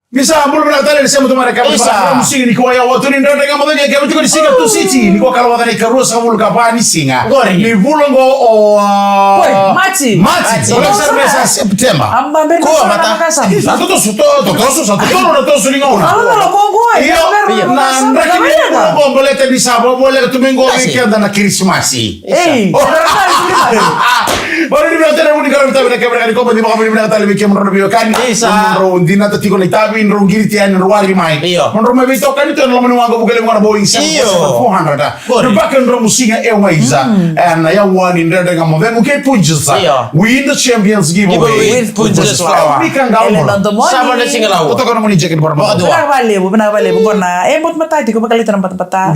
Bisa ambul menatale siamo tomare capo musiki ni kwa ya watu ni ndonda kama ndio kama tuko singa tu city ni kwa kala wadani karusa kabul kapani singa ni bulongo o mati wala cerveza September ko mata Satu na tosu ni ngona lo kongo na ndakini bombolete di sabo bole tumingo weekend na Krismasi Baru ni biasa ni kalau kita berdekat berdekat kau beri makan beri tali bikin menurut bio kan menurut dina tadi kau nitabi menurut giri tian ruari mai menurut mai itu kan itu adalah menurut aku bukan menurut Boeing 747 dah berbagai menurut musiknya Maiza and yang one in there dengan model mungkin punjasa win the champions giveaway with punjasa ini kan gaul sama ada singalau itu kan mau dijakin berapa benar balik bukan na emot mata itu kau bakal tempat-tempat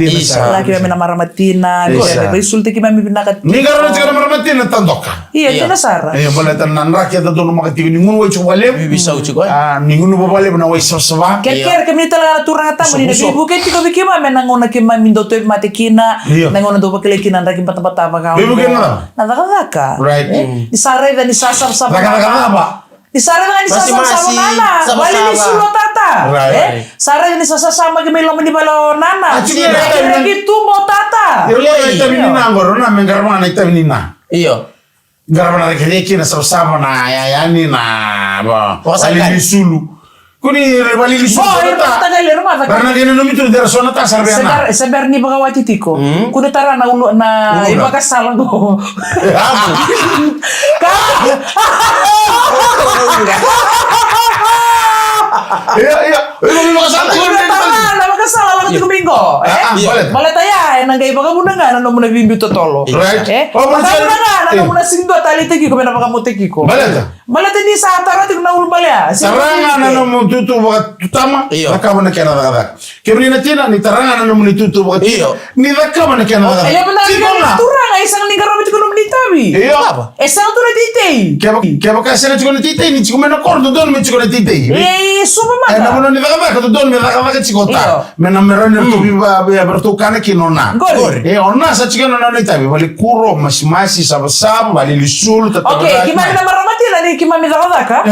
lagi kami nama Ramatina besul tiki kami binakat ni karena cakap Ramatina tantoka iya itu nasara boleh tenan rakyat itu nomor ketiga ningun woi coba lem bisa uci kau ningun boba lem na woi soswa Ker kami telah turang ata meni na bibu ket ko bikima menangona kima mindoto matekina nangona do bakilekina ndaki tempat apa kau bibu kena nadaka right di sare dan di sasar sama apa di sare dan di sasar sama nana wali di sulo tata sare dan di sasar sama kami lo di balo nana lagi tu mo tata kita minina ngoro na mengarmana kita minina iyo garabana rekeki na sama na yani na ba wali sulu kuni wali sulu ta karena kena nomi tu dari sona ta sarbiana sebar ni bagawati tiko kuno tara na ulo na ibaka salang go iya salah lang minggo maleta ya nang gay baga muna nga nano muna bimbuto tolo nano muna sindo tali tegi ko menapa kamu tegi ko maleta ni sa tara tig na ulbalya saranga nano mo tutu baga tutama nakama na kena daga kebri na tina ni taranga nano mo ni tutu baga ni nakama na kena daga ya benar ni turanga isang ni garami ko ni tabi esang tu na titay kaya kasi na chiko na titay ni chiko mena kordo don me chiko na titay supa mata na mo ni daga ka don me daga chiko ta menamerane tu biba bertukana kinona ona sa chika nona itabi bali kuro mashmashi sabasabu bali lisul okay kimami na maramati na ni kimami daga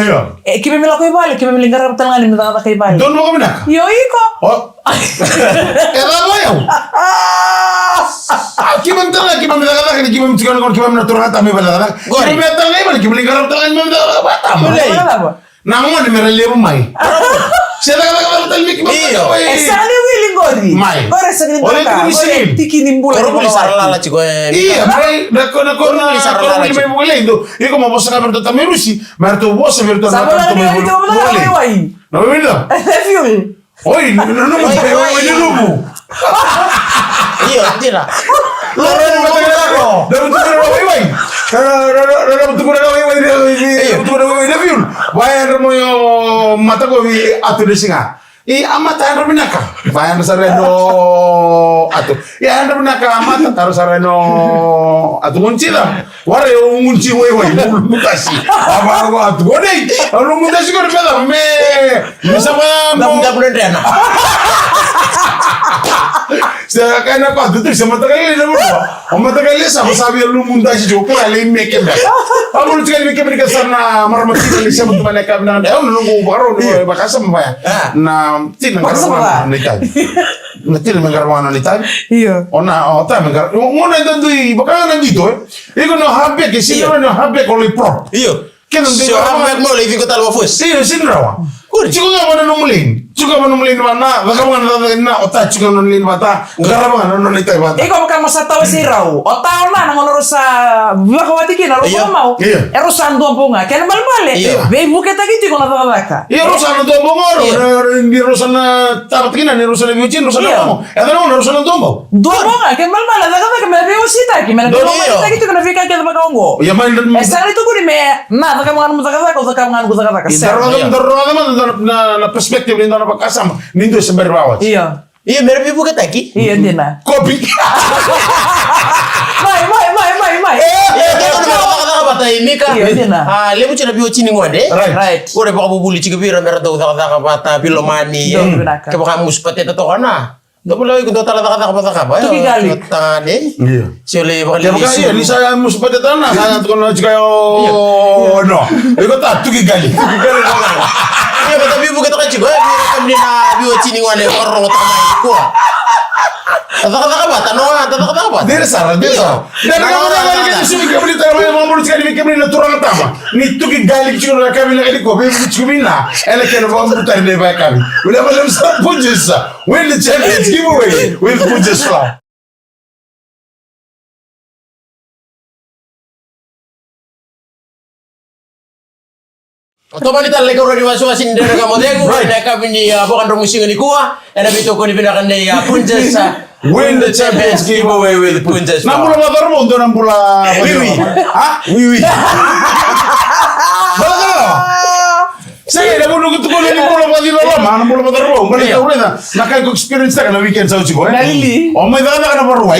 kimami la ko ibali kimami lingara talanga ni daga ka ibali don mo kami na yo iko era moyo kimami daga ni kimami chika nona kimami na turata me bala daga kimami talanga ibali kimami lingara talanga ni daga na mo ni merelebu mai Saya kata tal miki mau. Esali willing gori. Ora sa gini bata. Tiki nimbula. Koro sarala chiko. Iya, mai dako ni me boleh itu. Iko mau bosan berto tamerusi, berto bosan berto na to me boleh. No me mira. Fuel. Oi, no me lubu. Iya, tira. Loro matagalo. Dapat tu wai. Dapat tu wai fuel. Bayar mo yo mata ko vi atu de singa. Amata ando binaka. Bayar sareno atu. Ya ando binaka amata taro sareno atu muncida. Wara yo munci wai mutasi. Aba atu godei. Anu mutasi ko peda me. Sama mo da prendena. Saya kena apa tu sama takali na bro. Amma takali sama sabi lu mundasi jo ko ale meke ba. Aku lu sekali meke mereka sana marmati ni sama tu mana kabna. Nunggu baru bakasam ba. Na tin ngarwana nitai. Na tin ngarwana nitai. Iya. Ona ota mengar. Ngona ndu bakana ngito. Iko no habe ke sino no habe ko le pro. Iyo. Kena ndu habe mo le fiko talwa fus. Iya sinrawa. Chico nga numulin. Chico nga numulin mana? Baka mga na ota chico numulin bata. Gara mga nunulitay bata. Ikaw baka masatawa si Raw. Ota na nang sa bakawati kina lo mau. Ero sando bunga. Kaya malmale. Be buket lagi chico na baka. Ero sando bunga ro. Ni rosana tapat kina ni rosana biuchin rosana mo. Eda no rosana dombo. Bunga kaya malmale daga ka me veo sita ki me na lagi chico na fika kaya baka ngo. Ya man. Esa itu ko ni me na daga mga mutaka na perspektif ni na pakasam nindo sa berbawat. Iya. Iya, meron pipo ka taki. Iya din na. Kopi. Mai. Batay mika. Iya din na. Lebu china biyo chini ngwade. Right. Ore baka bubuli chika bira mera do taka bata bilomani. Ke baka muspate to kana. Dopo lagi ko tala taka bata ba. Tuki gali. Tane. Iya. Sole baka Ya baka iya ni saya muspate tana kaya to no chika yo no. Iko ta tuki gali. Iya, tapi bukan kan juga kami na biwa chini ngwane orang utama ko. Kata-kata apa? Kata-kata apa? Dia salah. Dan kamu nak lagi sini kami tahu yang mau sekali kami natural utama. Ni tu ki gali cuma kami nak ini kopi cuma na. Ela kena mau mutar ni baik kami. Udah malam sah pujas. Win the champions giveaway. Win pujas lah. Otomatis talle ko ro masuk asin dere ka modego na kami ni bukan rumusing ni kuah. Ena bito ko ni binakan ni punjas. Win the champions giveaway with punjas. Nampula motor mo untuk nampula. Wiwi. Hah? Wiwi. Saya dah bunuh ketuk ni nampula motor lama, nampula motor mo. Balik tahu dah. Nak kau experience tak na weekend sa uci ko. Nalili. Om mai dah nak na paruai.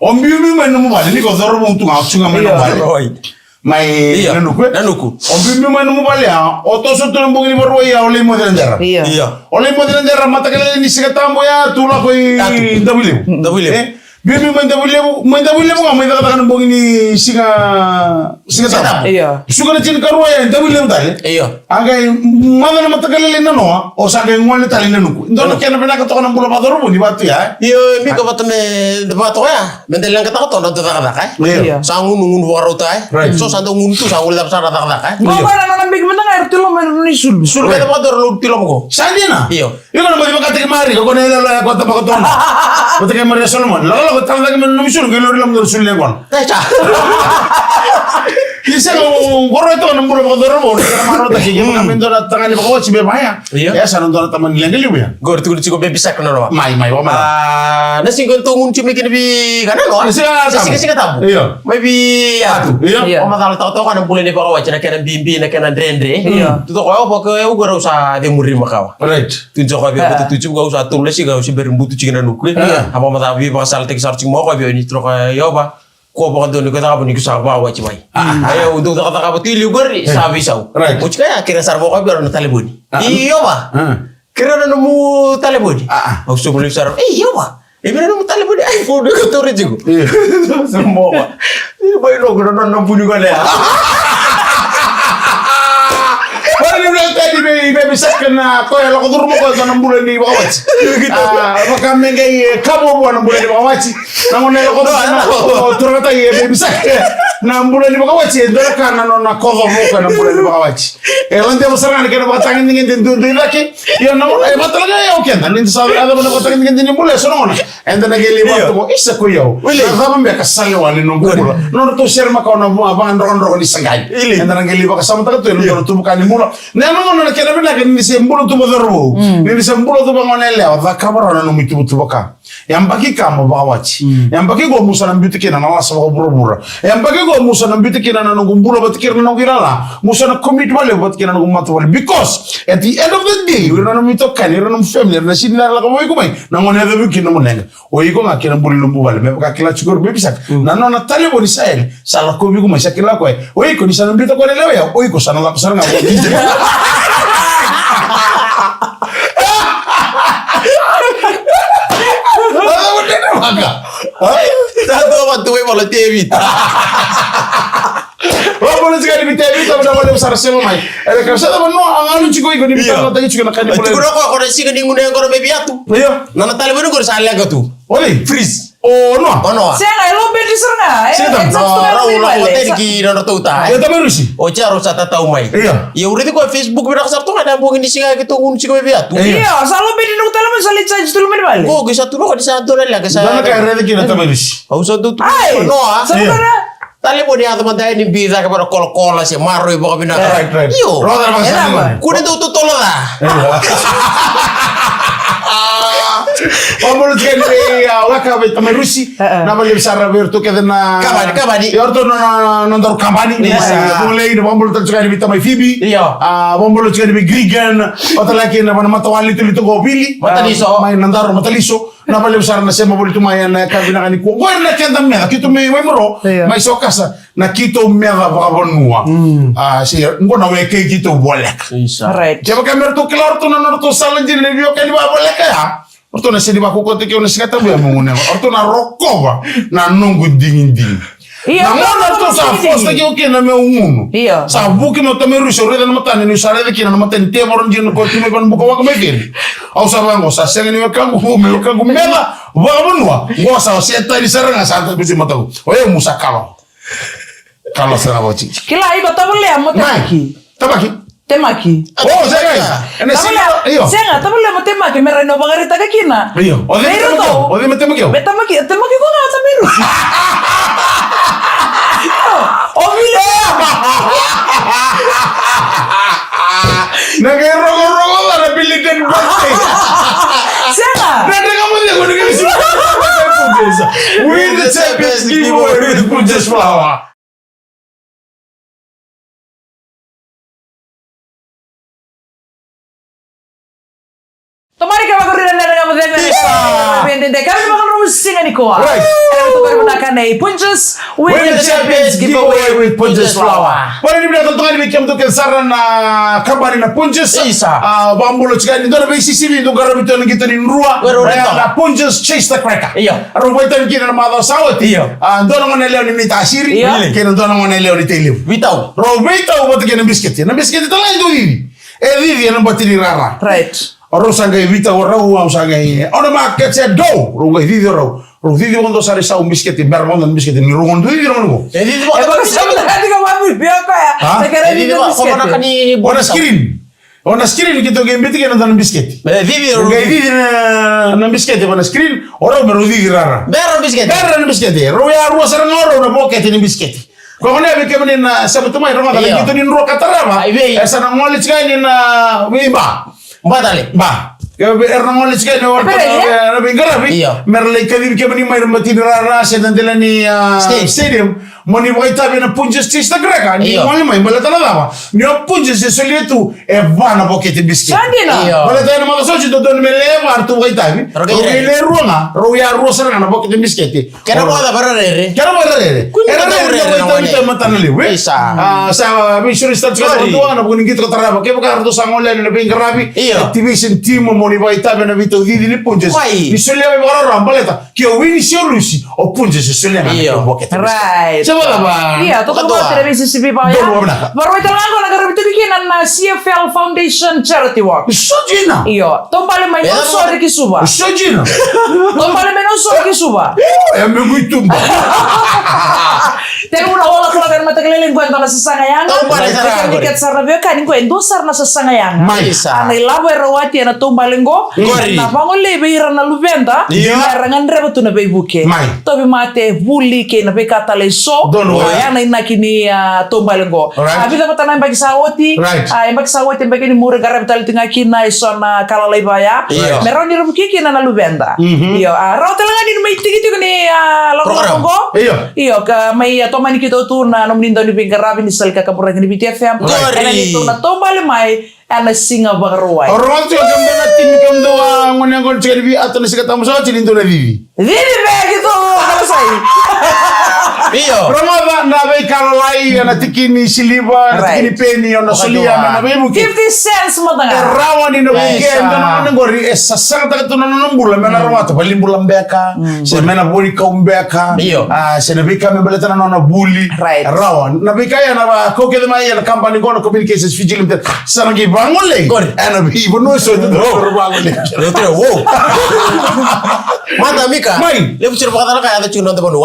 Om biu mai na mo balik ni ko zoro mo tu ngau chunga mai na balik. Mai nanuku. Om biu mai na mo balik. Oto soto na bungi ni paruai ya oleh mo danjara. Iya. Oleh mo danjara mata kala ni sigatambo ya tula ko Dabile. Bibi main dah boleh nggak main dah katakan bungi ni singa tamu. Iya. Suka na cina karua ya, dah boleh tali. Iya. Angkai mana nama tak kali lena noa, o sangai ngwale tali nanuku. Indo nak kena pernah katakan bulan baru pun di batu ya. Iyo, mi ko batame debato ya. Mendelang kata to nonton tak Iya. Sangun nungun waro tai. So santo nguntu sangul dap sara tak. Mau mana nang big menang air tuh lo main ni sul. Sul kata bato lu tilom ko. Sanjena. Iyo. Iyo kan mau dibakati kemari, kau nela lah kota pakotona. Kota kemari Solomon. Lalu kau tahu lagi menusul ke lori lam sul lengon. Teca. Isa ko goro ito nang buro ko doro mo na maro ta kaya kami ndo na tangan ni bako si bebaya. Ya sa ndo na taman nilang galiw ya. Gor tu ciko bebi sak na ro. Mai wa ma. Na singgon tungun cumi kini bi kana no. Sika tabu. Iya. Mai bi atu. Iya. O matal tau kan bulan ni bako wacana kana bimbi na kana drendre. Tu to ko ko eu goro sa de muri makawa. Right. Tu joko bi betu tu gau sa tulle si gau si berembutu cingana nukle. Apa mata bi pasal tek sarcing mo ko bi ni tro ka yo ba. Ko ba doon ko ta ba ni ko sa ba wa ci may. Ayo untuk ta ka ba tili gori sabi saw. Mo ci kaya kira sarbo ko bi ron taliboni. Iyo ba. Kira na mo taliboni. Ako so mo sar. Iyo ba. Ibig na mo taliboni ay fodo ko to rejigo. Sembo ba. Ni ba ino ko na puni ko na. Wala ni tadi be bisa kena ko ya ko durmo ko nang bulan ni bawat. Maka mengai kabo bo nang bulan ni bawat. Nang ne ko na turata ye be bisa nang bulan ni bawat ndora kana no na ko mo ko nang bulan ni bawat. Lante masarang ni kana batangin ngin den dur dilaki. Yo nang e batalaga yo ken nan sa ada mo batangin ngin den bulan so no. Enda na geli ba ko isa ko yo. Ba mo be kasal wali no bulan. No to share ma ko na ba ndoro ni sangay. Enda na geli ba kasama ta to no to bukan ni mulo. Nemo na kena bila ni sembulo tu bodoro. Ni sembulo tu bangonele wa kabara na mutu tu baka. Yang bagi kamu bawachi. Yang bagi go musa na mbuti kina na wasa ko burubura. Yang bagi go musa na mbuti kina na ngumburo batikir na ngirala. Musa na commit wale batikir na ngumatu wale because at the end of the day we na mito kan we na family na sinna la ko moy kumay na ngone da buki na munenga. O iko nga kina mbuli lumbu wale me baka kila chukor be bisak. Na no na talebo ni sael sala ko bi kumay sakila ko. O iko ni sana mbito ko lewe ya. O iko sana la kusara nga. Satu waktu we malah TV. Boleh sekali TV tapi dah boleh besar semua mai. Ada kerja tapi no angalu ciko iko ni bisa tadi juga nak ni boleh. Ciko ko ko si kan ngune ko be biatu. Iya. Nana tali bener ko salah ka tu. Oli Freeze. Oh no. Saya nggak lo bedi serna. Raula ko tadi no to ta. Ya tapi rusi. O charo sa tataw mai. Iya. Ya uriti ko Facebook bira sa to ada bungin di singa gitu ngun ciko be biatu. Iya, salo bedi no tala man salit sa justu lumen bale. Ko gisa tu no di sa to la ka sa. Dana ka rede kina tapi rusi. Au sa tu. No, sebenarnya tali mo dia teman tadi ni bisa ke pada kol-kol sih maru ibu kami nak. Right. Yo. Roda macam Kuda tu tolo lah. Omolo sekali waka be tapi rusi. Nama lebih sara bertu ke dena. Kabani. Ya orto nonton kampani. Mulai ini omolo sekali be tapi Phoebe. Iya. Omolo sekali be Grigan. Atau lagi nama matawali itu gobili. Mataliso. Main nandaro mataliso. Nama lebih sara nasi mau beli tu main kabina kani ku. Gua nak kena merah. Kita main mero. Mai sokasa. Na kita merah bakabonua. Si gua na weke kita bolek. right. Jaba kamera tu keluar tu nonton tu salah jadi video kali bolek ya. Orto na sini baku kote kau nasi kata buat mengune. Orto na rokok ba, na nunggu dingin. Iya, Namun orto sa fosta que o que na meu mundo. Sa buki no também russo reda na matane no sare que na matane te moron jino ko tume ban buka wa me au sa bango sa senga ni kangu mela wa bonwa wa sa seta di saranga sa ta bisi mataku oye musa kalau será bochi kila iko tabule amo temaki oh senga senga tabule amo temaki me reno bagarita ka kina o de temaki ko nga sa biru Omile rogo la habilidad birthday. Senga. Kamu dia gua dengan sini. With the champions giveaway with Punches Flower. Tomari kama korina na kamu dende kami makan rumus singa ni koa. Itu baru menakan Punches with the champions giveaway with Punches Flower. Pada ni bila tonton ni kiam tu kesaran na kabar na Punches. Bambulo chikan itu na besi sini itu garab itu kita ni rua. Na Punches chase the cracker. Arwah itu ni kita na madau sawat. Dono mana leo ni tasiri. Kita dono mana leo ni teliu. Vitau. Vitau buat kita biscuit. Na biscuit itu lah itu ini. Vivi yang buat ini rara. Right. Orang sangai vita orang uang sangai. Orang makan saya do. Orang video orang. Orang video untuk sari saum biskuit. Bermon dan biskuit ini. Orang tu video orang. Jadi bagus sama tadi kau ambil biar kau ya. Sekarang ini biskuit. Kau nak ni bonus screen. Bonus screen kita game bitik yang nonton biskuit. Video. Video na biskuit bonus screen. Orang baru video rara. Baru biskuit. Baru biskuit. Roya ruas orang orang na pocket ini biskuit. Kau ni abis kemudian sahabat tu main rumah kalau kita ni ruak katarama. Esa na ngolit sekali na wiba. Badale. Ba. Erna ngolit sekali na warta na bingarabi. Merlay kadir kemani may rumati rara sa nandila ni stadium. Moni mo tabi na Punches chase na greka. Ni mali may balata na dawa. Ni Punches se solietu e vana pocket biscuit. Sandina. Balata na mga soci do don meleva artu kay tabi. Rogele ruanga. Roya rosa na pocket biscuit. Kena mo da barare. Kena mo barare. Era na matanali. Sa mission start ka do na bunin git ka taraba. Kaya ka artu sa ngolen na bingarabi. Activation team mo ni vai tabi na vito di ni Punches. Ni soleva barara balata. Che wini solusi o Punches se soleva na pocket. Right. Iya, tu kan buat televisi TV Pak ya. Baru itu lagu negara itu bikinan na CFL Foundation Charity Walk. Sojina. Iya, tom paling main sore ki suba. Sojina. Tom paling main sore ki suba. Ya begitu. Tapi una olah kalau kan mata keliling gua antara sesangayang. Tom paling sarang. Tiket sarna beo kan gua endosar na sesangayang. Anai labo erawati na tom paling go. Na pango lebe ira na luvenda. Rangan reba tu na be buke. Tobi mate buli ke na be katale so. Ya na inakini tombalengo. Abi dapat tanah bagi sawoti. Bagi sawoti bagi ni mure garab tali tengah kina ison kalalai baya. Meron di rubuki kina na lubenda. Iyo. Raw talaga ni may tigi ni lorongo. Iyo ka may tomani kita tu na nomnindo ni bingarabi ni salka kapura ni BTFM. Kana ni tu na tombale mai ana singa bagaruai. Orang tu kamdo na tim kamdo ngone ngol cheli atau ni sikatamu so chilindo na vivi. Vivi be gitu kalau sai. Iyo. Roma na be kalai na tikini siliba, na tikini penny na solia na be muki. 50 cents mo tanga. Rawan ni no weekend na ngori sasang ta tu na nombula mena roma to balimbula mbeka. Se mena boli ka umbeka. Se na be ka me baleta na buli. Rawan. Na be kaya na ko ke de mai na company gono communications vigilant. Sangi bangole. Ana be bono so to bangole. Wow. Mata mika. Lebu cerita kata kaya ada cuma nonton bono.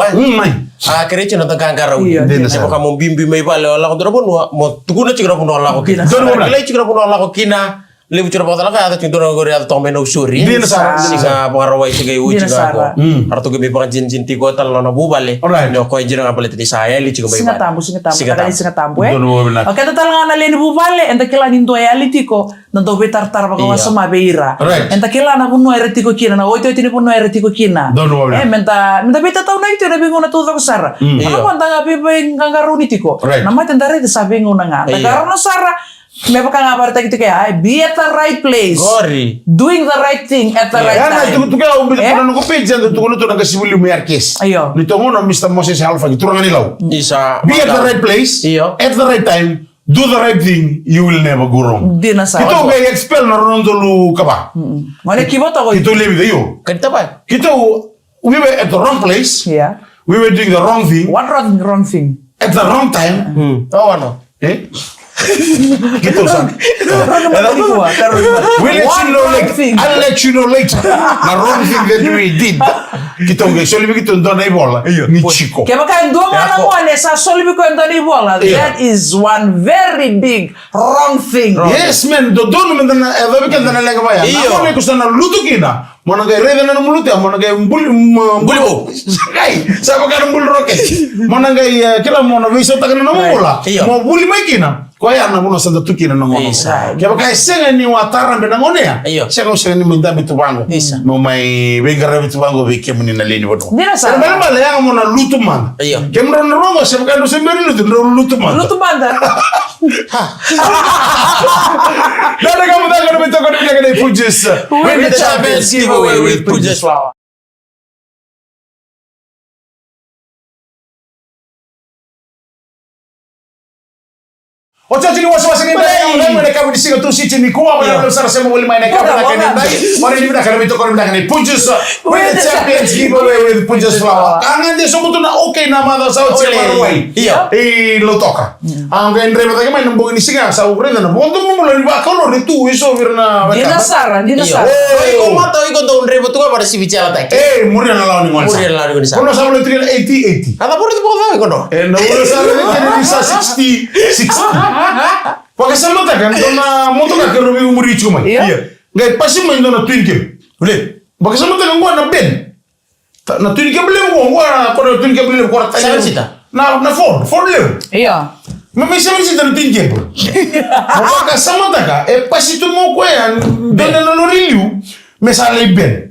Akhirnya cina tengah karau. Siapa kamu bimbi mai bale Allah ko dorabon mo tukuna cikra puno Allah ko kina. Lagi cikra puno Allah ko kina. Lebu cira patala ka ata cindoro gore ata tombe no suri. Singa pangarawai sigai uji ka ko. Arto gemi panjin cinti ko tal na bubale. No ko injira ngapale tadi saya li cigo singa tambu kada singa tambu Oke total ngana le bubale enta kila nindo ya litiko nanto betar-tar bagawa sama beira. Enta kila na puno eretiko kina na oito tini puno eretiko kina. Menta beta tau na itu na bingo na tudo ko sara. Ano panta ngapi ngangaruni tiko. Nama tendare de sabe nguna nga. Karena sara me baka nga parta gitu kayak be at the right place. Doing the right thing at the right time. Itu kaya umbit ko na ko page ando to na kasibuli mo yarkes. Nito mo na Mr. Moses Alpha gitu ngani law. Be at the right place at the right time. Do the right thing, you will never go wrong. Kita kaya expel na rondo lu kaba. Mana kibota ko. Kita lebi dayo. Kanita ba? Kita we were at the wrong place. We were doing the wrong thing. What wrong thing? at the wrong time. Oh, ano? Gitu san. I'll let you know later. The wrong thing that we did. Kita nggak solve gitu ndona ibola. Ni chico. Kaya maka ndo mana ngone sa solve ko ndona ibola. That is one very big wrong thing. Yes man, dono mendana eva bikan dana lega baya. Ako ko sana lutu kina. Mona gay reda na muluti, mona gay bulibo. Kai, sa ka bul rocket. Mona gay kila mona viso takana na mola. Mo buli mai kina. Kwa ya na mona sanda tukina na ngono. Kaya maka senga ni watara mbena ngone ya. Senga ni minda bitu bango. Mo mai bengara bitu bango bike muni na leni bodo. Dina sa. Pero mala ya mona lutu man. Kemro na rongo se baka no se mberi lutu man. Lutu man da. Dale kamu dah kena betul kena kena pujes. Win the Champions giveaway with Pujas Flower. Ocha chini wasi ni ndai ngene kamu disinga tu si chini kuwa mana sara sema wali maina kamu na kene ndai mari ni bida kena betul kena pujes. Win the Champions giveaway with Pujas Flower. Kangen dia somo tu na okay na mada sa chela ruai. Iya. Lo toka. Angga Andre mata kemai nembong ini singa sa ukrena na bonto mo lo riba kalau itu iso virna. Dina sara. Iko mata iko ndo Andre betul pada si bicara tak. Murian na lawan ngwan. Murian lawan ngwan. Kono sa boleh tinggal 80. Kata pun itu boleh kono. No boleh sa boleh bisa 60. Pakai sama tak kan? Dona motor nak kerubi umuri cuma. Iya. Gak pasti main dona twin game. Boleh. Pakai sama tak ngwan na ben. Na twin game boleh ngwan. Kono twin game boleh ngwan. Sama sita. Na Ford leu. Iya. Mami sama sita na twin game. Pakai sama tak kan? Pasti tu mau kau yang dona na loriu. Misalnya ben.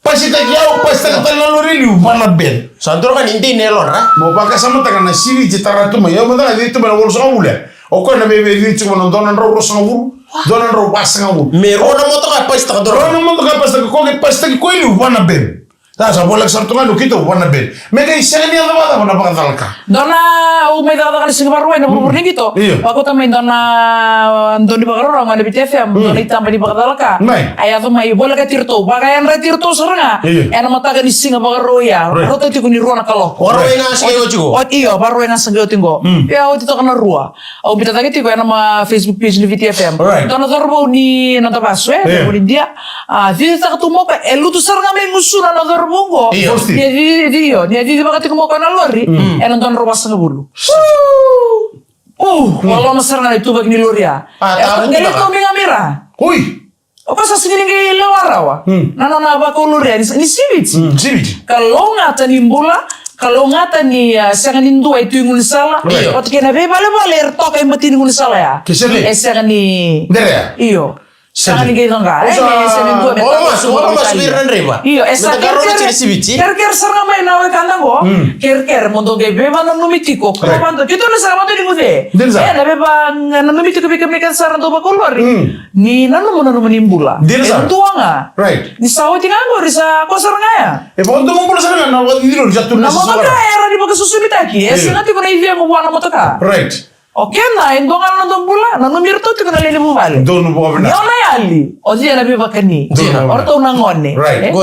Pasti tak jauh, pasti tak tahu loriu. Mana ben. Santur kan inti nelon, Mau pakai sama tak kan? Na sini citara tu mah. Ya betul itu benar boleh sama boleh. Oke na bebe di cuma nontonan ro sangawu, donan ro pas sangawu. Mero na moto ka pas ta Ro na moto ka pas ta ko ke pas ta ko ilu wana ben. Ta sa bolak sartunga lu kito wana ben. Mega isani ada bata wana pakalka. Dona umay data kan singa barway na pupurni gitu. Pako tamay dona doni bagarora ngana BTFM dona itamba di pakalka. Aya to may bola ka tirto, bakayan ra tirto saranga. Ena mata ka ni singa bagaroya. Roto ti ko ni ruana kalo. Oro nga singa yo O iyo barway nga singa yo tingo. Ya o tito kana rua. O bitata ti ko ena ma Facebook page ni BTFM. Dona darbo ni nanta paswe, ni dia. Di ta tumo ka elutu saranga may ngusuna na bongo. Dia di bakati ko kana lori. Nonton rumah setengah bulu. Walau mesra na itu bagi lori ya. Ngeli to mi ngamira. Oi. Apa sa singini ngi lawarawa. Nano na ba ko lori ni sibit. Sibit. Kalau ngata ni mbula, kalau ngata ni sangan indua itu ngun sala. Ot kena be bale to kay mati ngun sala ya. Sangan ni. Dere. Iyo. Sangan ni gitu enggak? Sangan dua meter. Masuk biran reba. Iyo, ker sarang main nawe kandang go. Ker mondo gebe mana numitiko. Kalau panto kita na sama tuh di gude. Na beba na numitiko bika mereka sarang tuh bakul lori. Ni nanu mana menimbula. Tua nggak? Right. Di sawit nganggo di sa ko sarang ya. Ponto ngumpul sarang na wadi dilo jatuh na moto ka era di baga susu mitaki. Nanti ko na ivia mo buana moto ka. Right. Oke na indongan nandong bula na numir to ko na lele mo bale. Dono po na. Yo na yali. O dia na biba kani. Orto na ngone.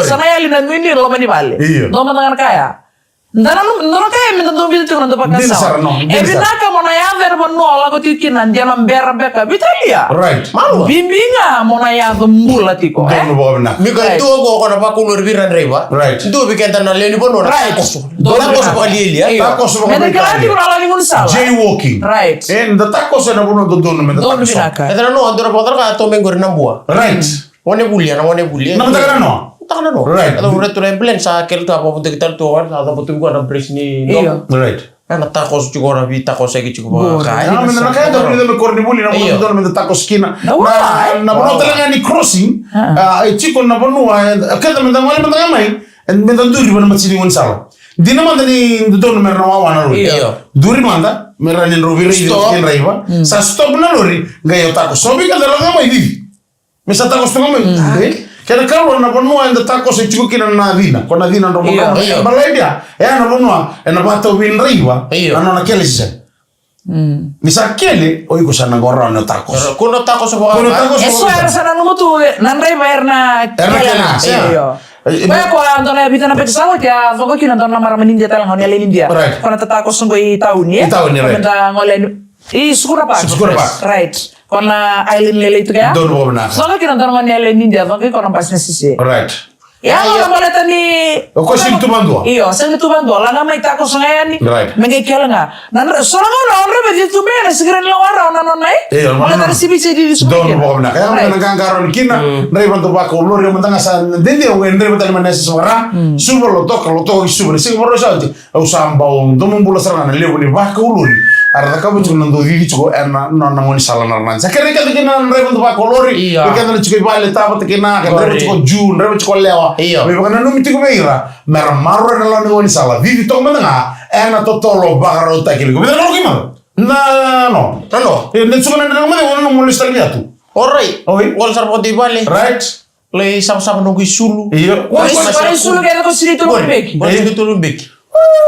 Sana yali na nini lo mani bale. Do manangan kaya. Ndana kaya minta do bitu na do pakasa. Binaka mo na ya ver mo no la ko tikinan dia lambera beka bitalia. Right. Malu. Bimbinga mo na ya mbula tiko. Dono po na. Mi ka tuo ko kono pa kulur biran reba. Right. Do bikin tan leni bono. Right. Takos pa lili ya. Takos pa. Mede kalati ko ala ningun sala. Jaywalking. Right. The takos na puno dono men Dono binaka. Edra no andora potra ka to mengor nambua. Right. Wane bulia. Na mataga no. Takana no. Right. Atau udah tulen plan sa kel to apa punta kita to kan sa betul gua na bris ni. Right. Ana takos juga na bi takos lagi cukup kaya. Na men na kaya to me corni buli na mo dono men takos skina. Na puno talaga ni crossing. Chico na puno kada men da mali men da mai. En men da duri ban matsini won sala. Dina manda ni dono men na wana ro. Duri manda merani roviri in raiva. Sa stop na lori gayo takos. Sobi ka dala mai di. Mesa takos to mai. Kaya kalau na ponua enda takos ichiku kina na dina. Kona dina ndo mukama. Balai dia. Na ponua na bato win riva. Na kele sisa. Misa kele oiko sana gorra na takos. Kuno takos apa? Eso era sana numu tu nan riva erna. Erna kena. Baya ko Antonio abita na peksawa kaya voko kinantona mara menindia talang honi ale India. Right. Kona tatako sungo I taun ya. Itaun, right. Kona ngole I Sukura Park. Sukura Park. Right. Kona island lele itu kaya. Don mo na. Voko kinantona ngoni ale India voko kona pasnya sisi. Right. Ya ngala mole tani. Ko sim tumandua. Iyo, sing tumandua la ngama itako sangayani. Right. Menge kela nga. Nan sorango na onre be tu be na sigren la wara na non nai. Iyo, Mole tani sibi di Don mo na. Kaya mga nagkakaroon kina, ndray bantu ba ko lori mo tanga sa dindi o ndray mo tali manesa sora. Subo lo to subo. Sig mo rosa o samba o domumbulo sarana lewo ni ba ko lori. Arda ka butu nando vivi chuko na ngoni sala na nan. Sakere ka dikina ndray bantu ba ko lori. Ka na chuko bale taba tikina ka ndray chuko jun, ndray chuko lewa. Be ba na numiti ko beira. Mer marro na lo ngoni sala. Vivi to mana na totolo bagaro takili. Be na lo kima. No. Ne chuko na ndray mo mo listal biatu. Alright. Wal sarpo di bale. Right. Le sama-sama nunggu sulu. Iya. Wala sulu kaya ko sini tulong beki. Boleh gitu beki.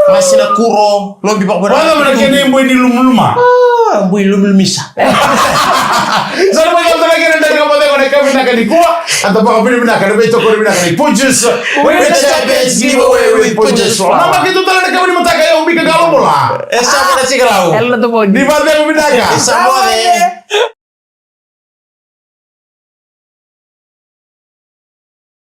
Masih na kuro, lo bipak berapa? Wala mana kene mboy ni lumuluma. Mboy lumisa. Sana mo yung talaga ng dagang kapatid ko na kami nakanikua. At ang mga pinimina ka na ito ko rin Pujas. With the champions giveaway with Pujas. Nama gitu talaga kami ni matagay ang bigagalo mo la. Sama na si Kalau. Hello to mo. Di ba tayo binaga? Sama na